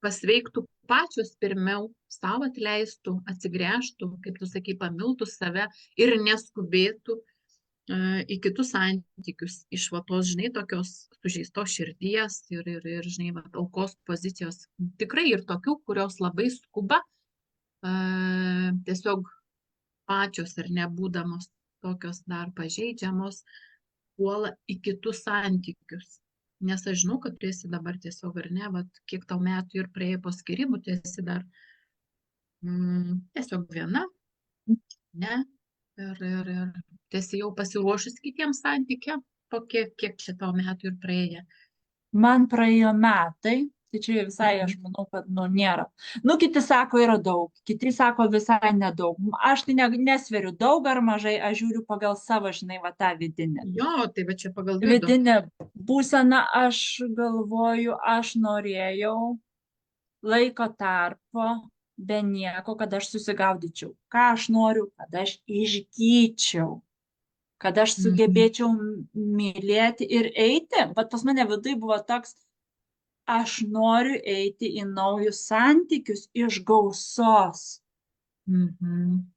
pasveiktų pačios pirmiau, savo atleistų, atsigręžtų, kaip tu sakai, pamiltų save ir neskubėtų į kitus santykius iš va tos, žinai, tokios sužeistos širdies ir žinai, va, aukos pozicijos. Tikrai ir tokių, kurios labai skuba, tiesiog pačios ar nebūdamos tokios dar pažeidžiamos, puola į kitus santykius. Nes aš žinau, kad tu esi dabar tiesiog, ar ne, vat, kiek tau metų ir praėjo po skirybų, tu esi dar tiesiog viena, ne, ir tu esi jau pasiruošus kitiems santykiam, po kiek čia tau metų ir praėjo. Man praėjo metai, tai čia visai aš manau, kad nu nėra. Nu, kiti sako, yra daug, kiti sako visai nedaug. Aš tai nesveriu daug ar mažai, aš žiūriu pagal savo, žinai, va tą vidinę. Jo, tai va čia pagal vidų. Vidinę būseną aš galvoju, aš norėjau laiko tarpo be nieko, kad aš susigaudyčiau. Ką aš noriu, kad aš išgyčiau, kad aš sugebėčiau mylėti ir eiti. Bet pas mane vidui buvo toks, aš noriu eiti į naujus santykius iš gausos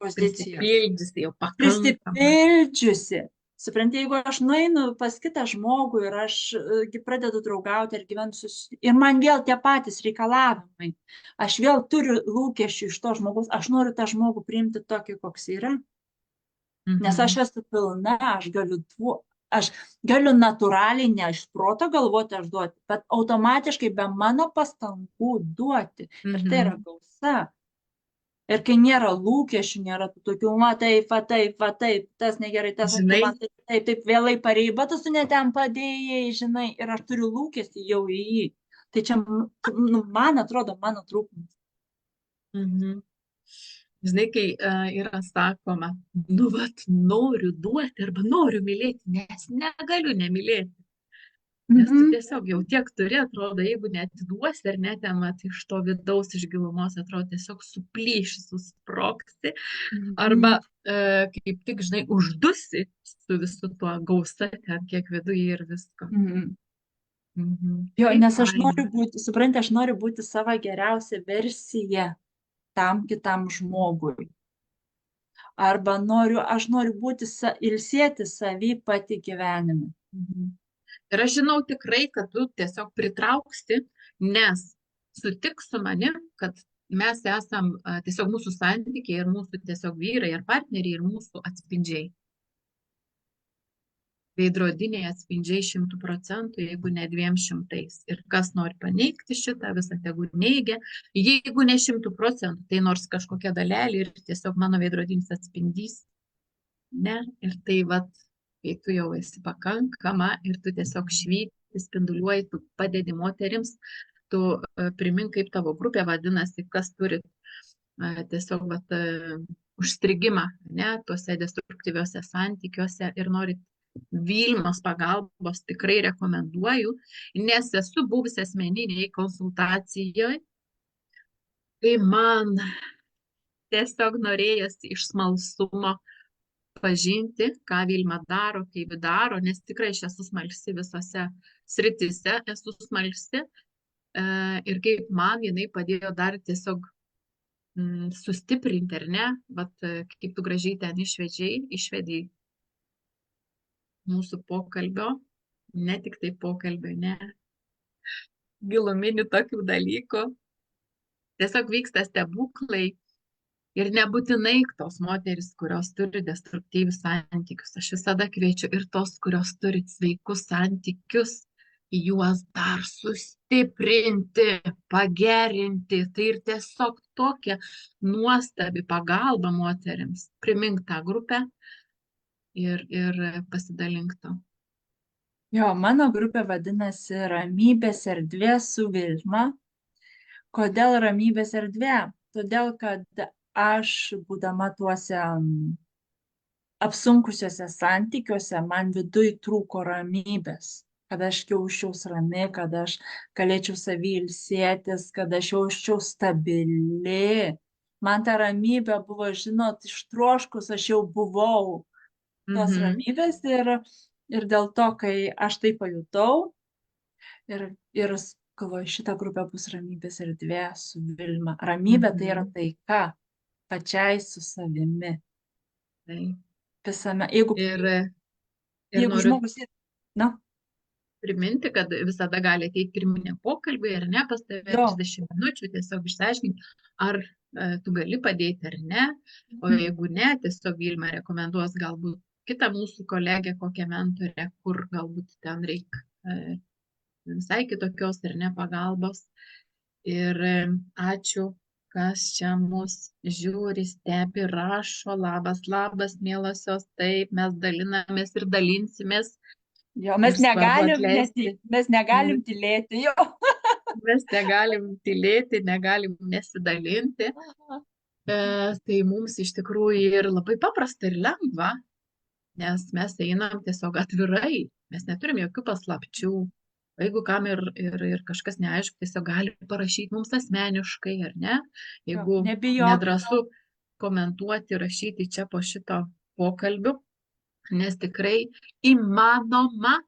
pozicijos. Prisipildžiusi jau pakankamai. Prisipildžiusi. Supranti, jeigu aš nueinu pas kitą žmogų ir aš pradedu draugauti ir gyventi ir man vėl tie patys reikalavimai, aš vėl turiu lūkesčių iš to žmogaus, aš noriu tą žmogų priimti tokį, koks yra. Nes aš esu pilna, aš galiu natūraliai, ne iš proto galvoti aš duoti, bet automatiškai be mano pastangų duoti. Ir tai yra gausa. Ir kai nėra lūkesčių, nėra tokių, taip, tas negerai, tas man taip vėlai parėjai, bet tu ne ten padėjai, žinai, ir aš turiu lūkestį jau į jį. Tai čia, nu, man atrodo, mano trūkumas. Žinai, kai yra sakoma, nu, vat, noriu duoti arba noriu mylėti, nes negaliu nemylėti. Nes tu tiesiog jau tiek turi, atrodo, jeigu neatiduosi ar net iš to vidaus, iš gilumos, atrodo, tiesiog suplyši, susprogsi, arba kaip tik, žinai, uždusi su visu tuo gausa, ten kiek viduje ir visko. Jo, nes aš noriu būti, supranti, aš noriu būti savo geriausia versija tam kitam žmogui. Arba aš noriu būti, ilsėti savį pati gyvenime. Ir aš žinau tikrai, kad tu tiesiog pritrauksi, nes sutik su manim, kad mes esam tiesiog mūsų santykiai ir mūsų tiesiog vyrai ir partneriai ir mūsų atspindžiai. Veidrodiniai atspindžiai 100%, jeigu ne 200. Ir kas nori paneigti šitą, visą tegu neigia. Jeigu ne 100%, tai nors kažkokia dalelė ir tiesiog mano veidrodinis atspindys. Ne, ir tai vat, kai tu jau esi pakankama ir tu tiesiog švyti, spinduliuoji, tu padedi moterims, tu primink, kaip tavo grupė vadinasi, kas turi tiesiog užstrigimą, ne, tuose destruktyviuose santykiuose ir norit Vilmos pagalbos, tikrai rekomenduoju, nes esu buvusi asmeniniai konsultacijoje, kai man tiesiog norėjosi iš smalsumo pažinti, ką Vilma daro, kaip daro, nes tikrai aš esu smalsi visose sritise, esu smalsi ir kaip man jinai padėjo dar tiesiog sustiprinti, ar ne, kaip tu gražiai ten išvedei mūsų pokalbio, ne tik tai pokalbio, ne, giluminių tokių dalykų. Tiesiog vyksta stebuklai ir nebūtinai tos moteris, kurios turi destruktyvius santykius. Aš visada kviečiu ir tos, kurios turi sveikus santykius, juos dar sustiprinti, pagerinti. Tai ir tiesiog tokia nuostabi pagalba moteriams. Primink tą grupę ir pasidalink to. Jo, mano grupė vadinasi Ramybės erdvė su Vilma. Kodėl ramybės erdvė? Todėl, kad aš, būdama tuose apsunkusiuose santykiuose, man viduj trūko ramybės, kad aš jausčiaus rami, kad aš galėčiau savy ilsėtis, kad aš jausčiau stabili. Man ta ramybė buvo, žinot, ištroškus, aš jau buvau tos ramybės ir dėl to, kai aš tai pajutau ir galvoju, šitą grupę bus ramybės erdvė su Vilma. Ramybė tai yra taika pačiai su savimi. Visame. Jeigu noriu žmogus, na, priminti, kad visada gali ateiti pirminė pokalbį ar ne, pas tave 30 minučių, tiesiog išsiaiškinti, ar tu gali padėti ar ne, o jeigu ne, tiesiog Vilma rekomenduos galbūt kitą mūsų kolegę, kokią mentorę, kur galbūt ten reikia visai kitokios ar ne pagalbos. Ir ačiū, kas čia mus žiūri, stebi, rašo, labas, mielosios, taip, mes dalinamės ir dalinsimės. Jo, mes negalim tylėti, jo. Mes negalim tylėti, negalim nesidalinti. Tai mums iš tikrųjų ir labai paprasta ir lengva, nes mes einam tiesiog atvirai, mes neturim jokių paslapčių. Jeigu kam ir kažkas neaišku, tiesiog gali parašyti mums asmeniškai, ar ne? Jeigu nedrąsu komentuoti, rašyti čia po šito pokalbių, nes tikrai įmanoma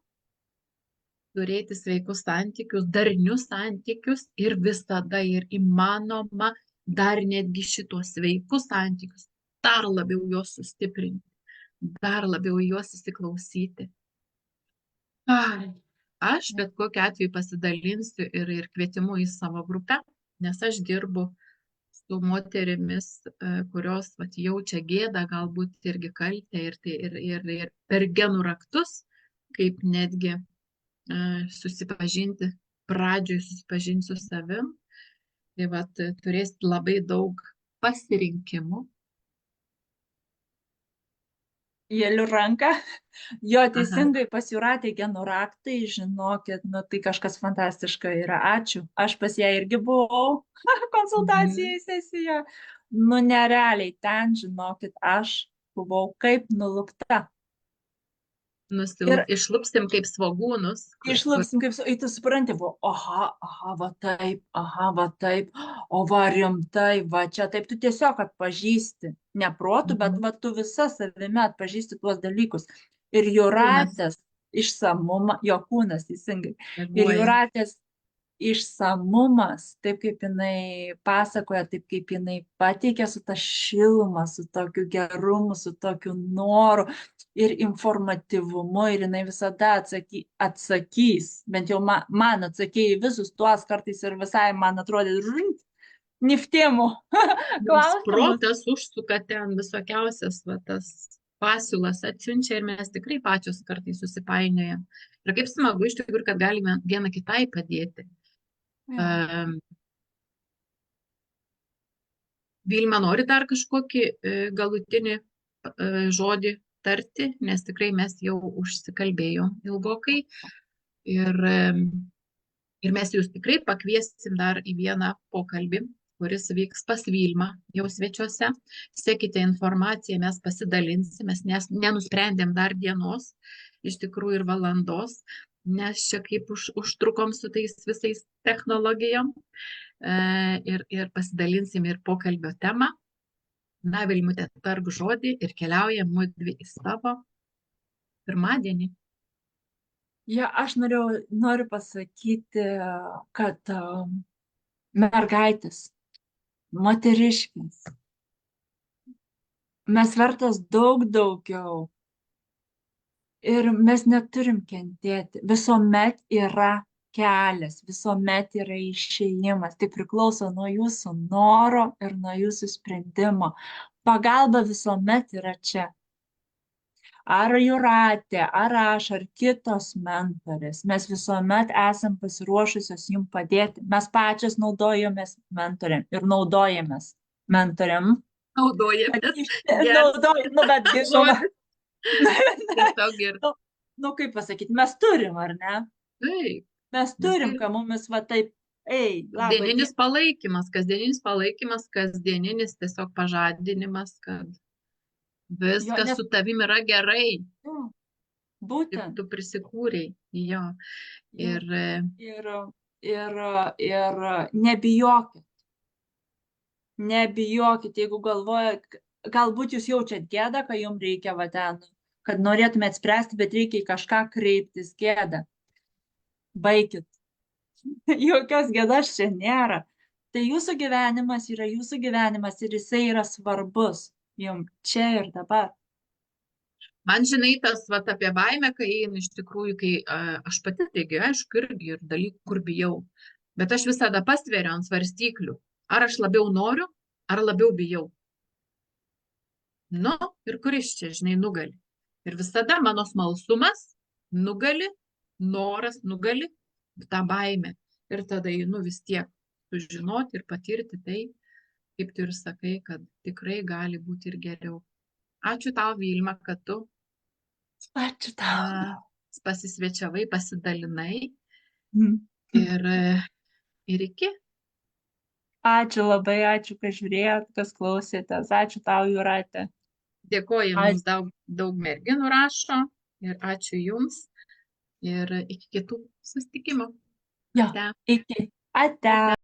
turėti sveikus santykius, darnius santykius ir visada ir įmanoma dar netgi šitos sveikus santykius dar labiau juos sustiprinti, dar labiau juos įsiklausyti. Aš bet kokiu atveju pasidalinsiu ir kvietimu į savo grupę, nes aš dirbu su moterimis, kurios jaučia gėdą, galbūt irgi kaltę ir per genų raktus, kaip netgi susipažinti, pradžioj susipažinti su savim. Tai turėsit labai daug pasirinkimų. Jėliu ranką. Jo, teisingai pas Jūratę genų raktai, žinokit, nu tai kažkas fantastiška yra. Ačiū. Aš pas ją irgi buvau konsultacijai sesijoje. Nu nerealiai ten, žinokit, aš buvau kaip nulukta. Išlupsim kaip svogūnus. Išlupsim kaip svogūnus. Tu supranti, va taip, o va rimtai, va čia taip, tu tiesiog atpažįsti, ne protu, bet va tu visa savimi atpažįsti tuos dalykus. Ir Jūratės išsamumą, jo kūnas teisingai, ir Jūratės išsamumas, taip kaip jinai pasakoja, taip kaip jinai pateikia su ta šiluma, su tokiu gerumu, su tokiu noru ir informatyvumu, ir jinai visada atsakys, bent jau man atsakė visus tuos kartais ir visai man atrodė niftimų klausimus. Protas užsuka ten visokiausias tas pasiūlas atsiunčia ir mes tikrai pačios kartais susipainiojam. Ir kaip smagu iš tikrųjų, kad galime viena kitai padėti. Vilma, nori dar kažkokį galutinį žodį aptarti, nes tikrai mes jau užsikalbėjom ilgokai ir mes jūs tikrai pakviesim dar į vieną pokalbį, kuris vyks pas Vilmą jau svečiuose. Sekite informaciją, mes pasidalinsim, mes nenusprendėm dar dienos, iš tikrųjų ir valandos, nes čia kaip užtrukom su tais visais technologijom ir pasidalinsim ir pokalbio temą. Na, Vilmute, tark žodį ir keliaujam mudvi į savo pirmadienį. Ja, aš noriu pasakyti, kad mergaitės, moteriškės, mes vertas daug daugiau ir mes neturim kentėti. Visuomet yra kelias, visuomet yra išėjimas. Tai priklauso nuo jūsų noro ir nuo jūsų sprendimo. Pagalba visuomet yra čia. Ar Jūratė, ar aš, ar kitos mentorės, mes visuomet esam pasiruošusios jums padėti. Mes pačios naudojomės mentoriam ir naudojamės mentoriam. Naudojamės. Naudojam, bet žinoma. Tiesiog ir. Kaip pasakyti, mes turim, ar ne? Taip. Mes turim, ką mumis va taip, kasdieninis palaikymas, kasdieninis tiesiog pažadinimas, kad viskas su tavim yra gerai. Būtent. Ir tu prisikūrei. Jo. Ir nebijokit. Nebijokit, jeigu galvojat, galbūt jūs jaučiat gėdą, kad jums reikia va ten, kad norėtumėt spręsti, bet reikia į kažką kreiptis, gėdą. Baikit. Jokios gėdos čia nėra. Tai jūsų gyvenimas yra jūsų gyvenimas ir jisai yra svarbus jums čia ir dabar. Man, žinai, tas vat, apie baimę, kai iš tikrųjų, kai aš pati taigi, aišku, irgi ir dalykų, kur bijau, bet aš visada pasveriu ant svarstyklių, ar aš labiau noriu, ar labiau bijau. Nu, ir kuris čia, žinai, nugali. Ir visada mano smalsumas nugali, noras nugali tą baimę. Ir tada einu vis tiek sužinoti ir patirti tai, kaip tu ir sakai, kad tikrai gali būti ir geriau. Ačiū tau, Vilma, kad tu Ačiū tau. Pasisvečiavai, pasidalinai. Ir iki. Ačiū labai, ačiū, kad žiūrėjot, kas klausėtės. Ačiū tau, Jūratė. Dėkoju, mums daug merginų rašo ir ačiū jums. Ir iki kitų susitikimų. Jo, iki. Ate.